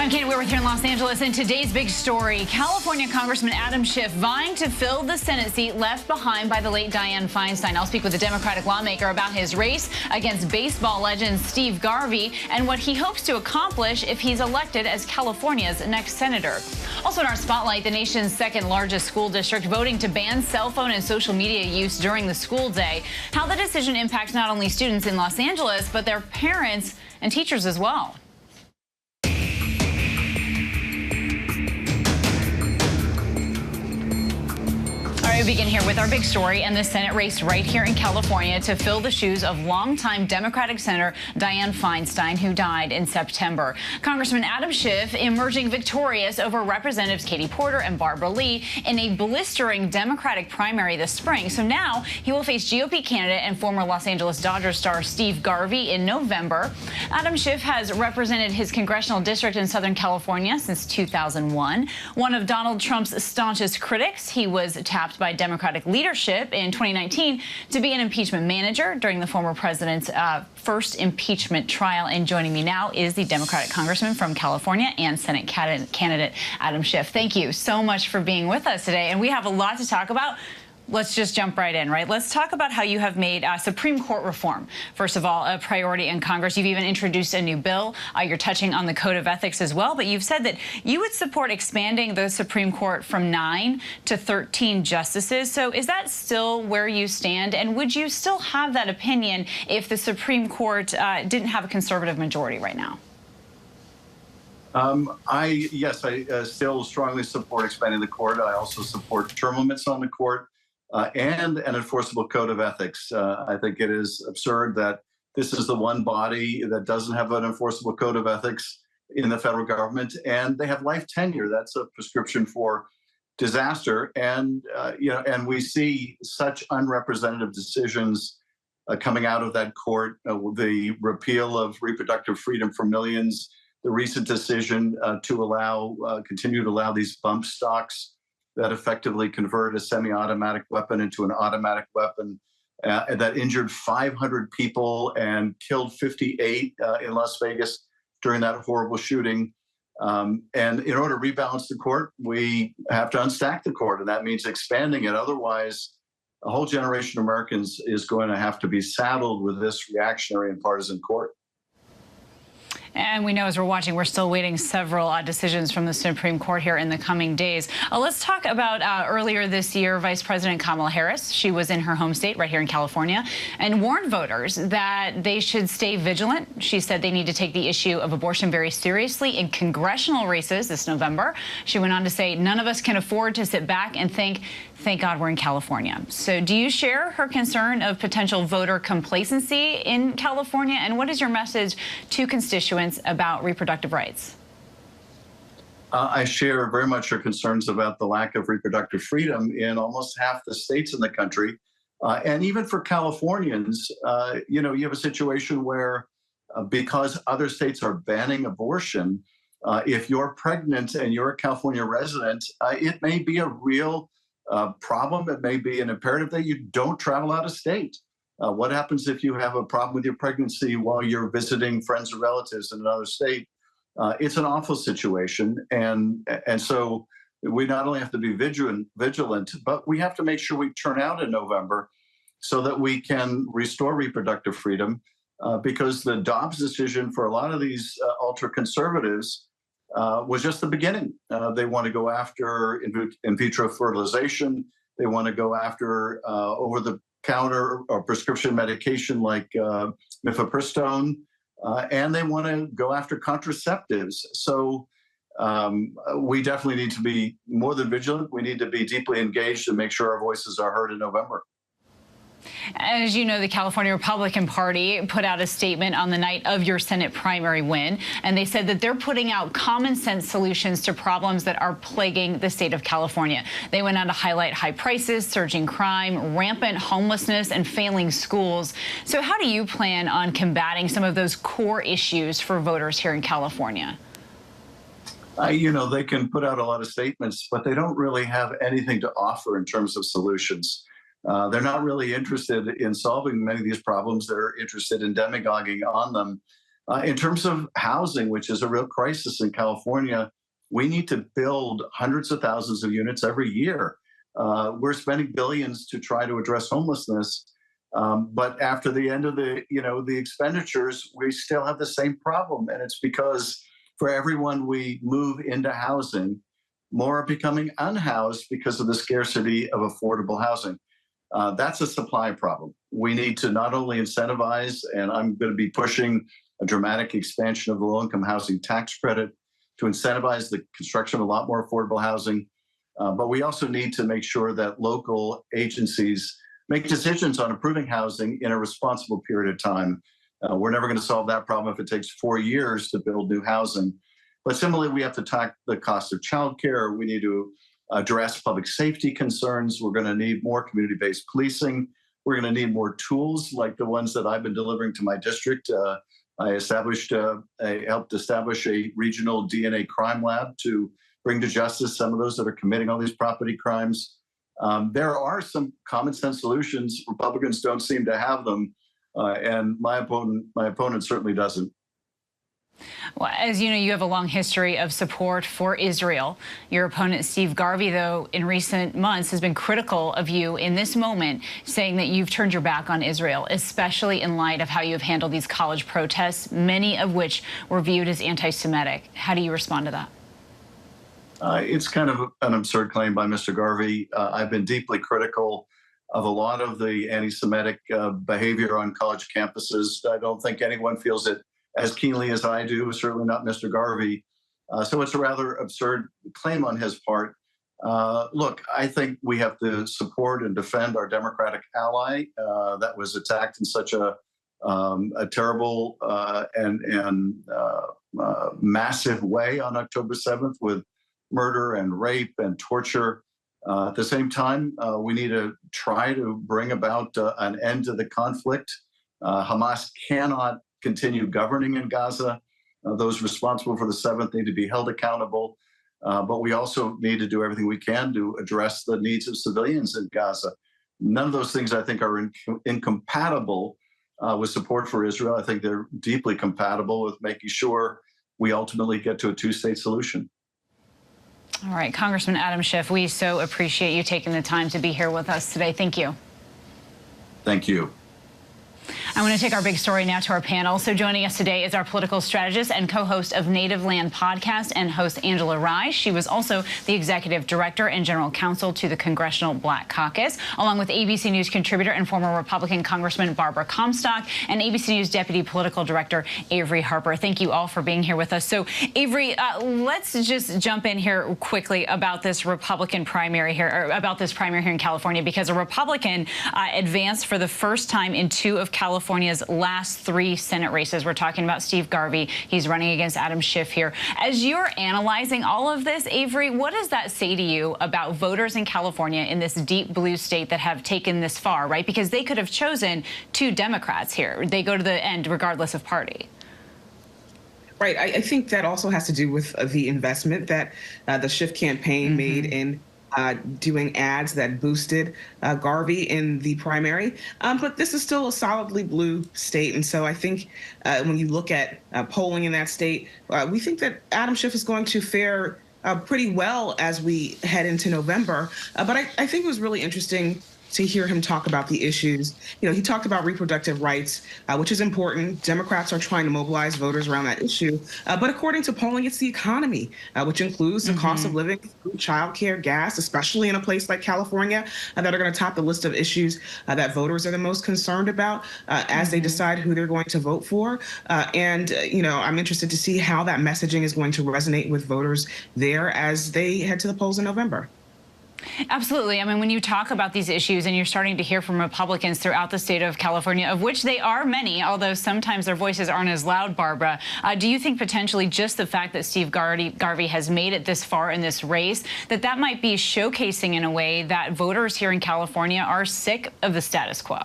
I'm Kate We're here in Los Angeles, and today's big story, California Congressman Adam Schiff vying to fill the Senate seat left behind by the late Dianne Feinstein. I'll speak with a Democratic lawmaker about his race against baseball legend Steve Garvey and what he hopes to accomplish if he's elected as California's next senator. Also in our spotlight, the nation's second largest school district voting to ban cell phone and social media use during the school day. How the decision impacts not only students in Los Angeles, but their parents and teachers as well. We begin here with our big story and the Senate race right here in California to fill the shoes of longtime Democratic Senator Dianne Feinstein, who died in September. Congressman Adam Schiff emerging victorious over Representatives Katie Porter and Barbara Lee in a blistering Democratic primary this spring. So now he will face GOP candidate and former Los Angeles Dodgers star Steve Garvey in November. Adam Schiff has represented his congressional district in Southern California since 2001. One of Donald Trump's staunchest critics, he was tapped by Democratic leadership in 2019 to be an impeachment manager during the former president's first impeachment trial. And joining me now is the Democratic congressman from California and Senate candidate Adam Schiff. Thank you so much for being with us today. And we have a lot to talk about. Let's just jump right in, right? Let's talk about how you have made Supreme Court reform, first of all, a priority in Congress. You've even introduced a new bill. You're touching on the Code of Ethics as well, but you've said that you would support expanding the Supreme Court from 9 to 13 justices. So is that still where you stand? And would you still have that opinion if the Supreme Court didn't have a conservative majority right now? Yes, I still strongly support expanding the court. I also support term limits on the court. And an enforceable code of ethics. I think it is absurd that this is the one body that doesn't have an enforceable code of ethics in the federal government, and they have life tenure. That's a prescription for disaster. And and we see such unrepresentative decisions coming out of that court. The repeal of reproductive freedom for millions, the recent decision to continue to allow these bump stocks that effectively converted a semi-automatic weapon into an automatic weapon that injured 500 people and killed 58 in Las Vegas during that horrible shooting. And in order to rebalance the court, we have to unstack the court, and that means expanding it. Otherwise, a whole generation of Americans is going to have to be saddled with this reactionary and partisan court. And we know as we're watching, we're still waiting several decisions from the Supreme Court here in the coming days. Let's talk about earlier this year, Vice President Kamala Harris. She was in her home state right here in California and warned voters that they should stay vigilant. She said they need to take the issue of abortion very seriously in congressional races this November. She went on to say, none of us can afford to sit back and think, thank God we're in California. So do you share her concern of potential voter complacency in California? And what is your message to constituents about reproductive rights? I share very much her concerns about the lack of reproductive freedom in almost half the states in the country. And even for Californians, you have a situation where because other states are banning abortion, if you're pregnant and you're a California resident, it may be a real problem. It may be an imperative that you don't travel out of state. What happens if you have a problem with your pregnancy while you're visiting friends or relatives in another state? It's an awful situation. And so we not only have to be vigilant, but we have to make sure we turn out in November so that we can restore reproductive freedom, because the Dobbs decision for a lot of these ultra-conservatives was just the beginning. They want to go after in vitro fertilization. They want to go after over-the-counter or prescription medication like mifepristone, and they want to go after contraceptives. So we definitely need to be more than vigilant. We need to be deeply engaged to make sure our voices are heard in November. As you know, the California Republican Party put out a statement on the night of your Senate primary win, and they said that they're putting out common sense solutions to problems that are plaguing the state of California. They went on to highlight high prices, surging crime, rampant homelessness, and failing schools. So how do you plan on combating some of those core issues for voters here in California? They can put out a lot of statements, but they don't really have anything to offer in terms of solutions. They're not really interested in solving many of these problems. They're interested in demagoguing on them. In terms of housing, which is a real crisis in California, we need to build hundreds of thousands of units every year. We're spending billions to try to address homelessness, but after the end of the expenditures, we still have the same problem, and it's because for everyone we move into housing, more are becoming unhoused because of the scarcity of affordable housing. That's a supply problem. We need to not only incentivize, and I'm going to be pushing a dramatic expansion of the low-income housing tax credit to incentivize the construction of a lot more affordable housing, but we also need to make sure that local agencies make decisions on improving housing in a responsible period of time. We're never going to solve that problem if it takes 4 years to build new housing. But similarly, we have to tackle the cost of childcare. We need to address public safety concerns. We're going to need more community-based policing. We're going to need more tools like the ones that I've been delivering to my district. I helped establish a regional DNA crime lab to bring to justice some of those that are committing all these property crimes. There are some common sense solutions. Republicans don't seem to have them, and my opponent certainly doesn't. Well, as you know, you have a long history of support for Israel. Your opponent, Steve Garvey, though, in recent months has been critical of you in this moment, saying that you've turned your back on Israel, especially in light of how you have handled these college protests, many of which were viewed as anti-Semitic. How do you respond to that? It's kind of an absurd claim by Mr. Garvey. I've been deeply critical of a lot of the anti-Semitic behavior on college campuses. I don't think anyone feels it as keenly as I do, certainly not Mr. Garvey. So it's a rather absurd claim on his part. Look, I think we have to support and defend our Democratic ally that was attacked in such a terrible and massive way on October 7th with murder and rape and torture. At the same time, we need to try to bring about an end to the conflict. Hamas cannot continue governing in Gaza. Those responsible for the 7th need to be held accountable. But we also need to do everything we can to address the needs of civilians in Gaza. None of those things, I think, are incompatible with support for Israel. I think they're deeply compatible with making sure we ultimately get to a two-state solution. All right, Congressman Adam Schiff, we so appreciate you taking the time to be here with us today. Thank you. Thank you. I want to take our big story now to our panel. So joining us today is our political strategist and co-host of Native Land podcast and host Angela Rye. She was also the executive director and general counsel to the Congressional Black Caucus, along with ABC News contributor and former Republican Congressman Barbara Comstock and ABC News deputy political director Avery Harper. Thank you all for being here with us. So Avery, let's just jump in here quickly about this Republican primary here, or about this primary here in California, because a Republican advanced for the first time in 2 of California's last 3 Senate races. We're talking about Steve Garvey. He's running against Adam Schiff here. As you're analyzing all of this, Avery, what does that say to you about voters in California in this deep blue state that have taken this far, right? Because they could have chosen 2 Democrats here. They go to the end regardless of party. Right. I think that also has to do with the investment that the Schiff campaign made in doing ads that boosted Garvey in the primary. But this is still a solidly blue state. And so I think when you look at polling in that state, we think that Adam Schiff is going to fare pretty well as we head into November. But I think it was really interesting to hear him talk about the issues. You know, he talked about reproductive rights, which is important. Democrats are trying to mobilize voters around that issue. But according to polling, it's the economy, which includes the cost of living, food, childcare, gas, especially in a place like California, that are going to top the list of issues that voters are the most concerned about as they decide who they're going to vote for. You know, I'm interested to see how that messaging is going to resonate with voters there as they head to the polls in November. Absolutely. I mean, when you talk about these issues and you're starting to hear from Republicans throughout the state of California, of which they are many, although sometimes their voices aren't as loud, Barbara, do you think potentially just the fact that Steve Garvey has made it this far in this race, that might be showcasing in a way that voters here in California are sick of the status quo?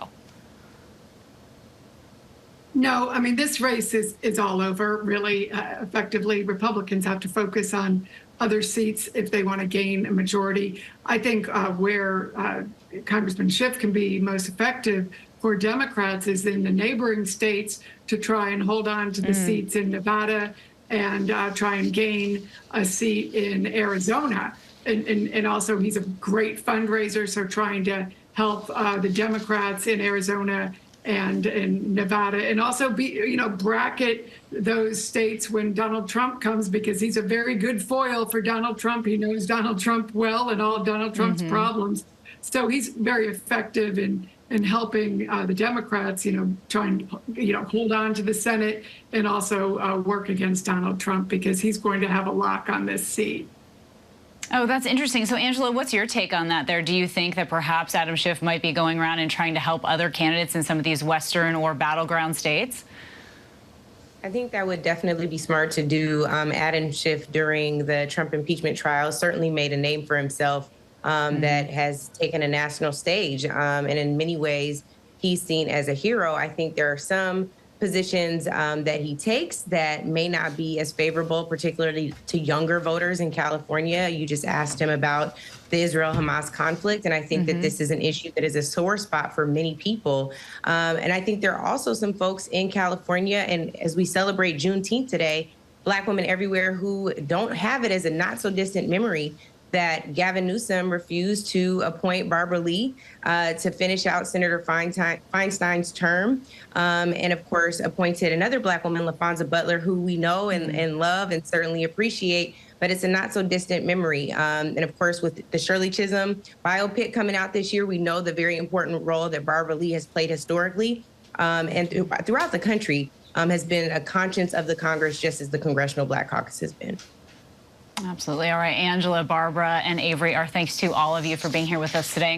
No, I mean, this race is all over, really. Effectively, Republicans have to focus on other seats if they want to gain a majority. I think where Congressman Schiff can be most effective for Democrats is in the neighboring states to try and hold on to the seats in Nevada and try and gain a seat in Arizona. And also he's a great fundraiser, so trying to help the Democrats in Arizona and in Nevada, and also bracket those states when Donald Trump comes, because he's a very good foil for Donald Trump. He knows Donald Trump well and all of Donald Trump's problems. So he's very effective in helping the Democrats, try and, hold on to the Senate and also work against Donald Trump, because he's going to have a lock on this seat. Oh, that's interesting. So, Angela, what's your take on that there? Do you think that perhaps Adam Schiff might be going around and trying to help other candidates in some of these Western or battleground states? I think that would definitely be smart to do. Adam Schiff, during the Trump impeachment trial, certainly made a name for himself that has taken a national stage. And in many ways, he's seen as a hero. I think there are some positions that he takes that may not be as favorable, particularly to younger voters in California. You just asked him about the Israel-Hamas conflict, and I think that this is an issue that is a sore spot for many people. And I think there are also some folks in California, and as we celebrate Juneteenth today, Black women everywhere who don't have it as a not-so-distant memory that Gavin Newsom refused to appoint Barbara Lee to finish out Senator Feinstein's term, and of course appointed another Black woman, LaFonza Butler, who we know and love and certainly appreciate, but it's a not so distant memory. And of course, with the Shirley Chisholm biopic coming out this year, we know the very important role that Barbara Lee has played historically and throughout the country, has been a conscience of the Congress, just as the Congressional Black Caucus has been. Absolutely. All right, Angela, Barbara, and Avery, our thanks to all of you for being here with us today.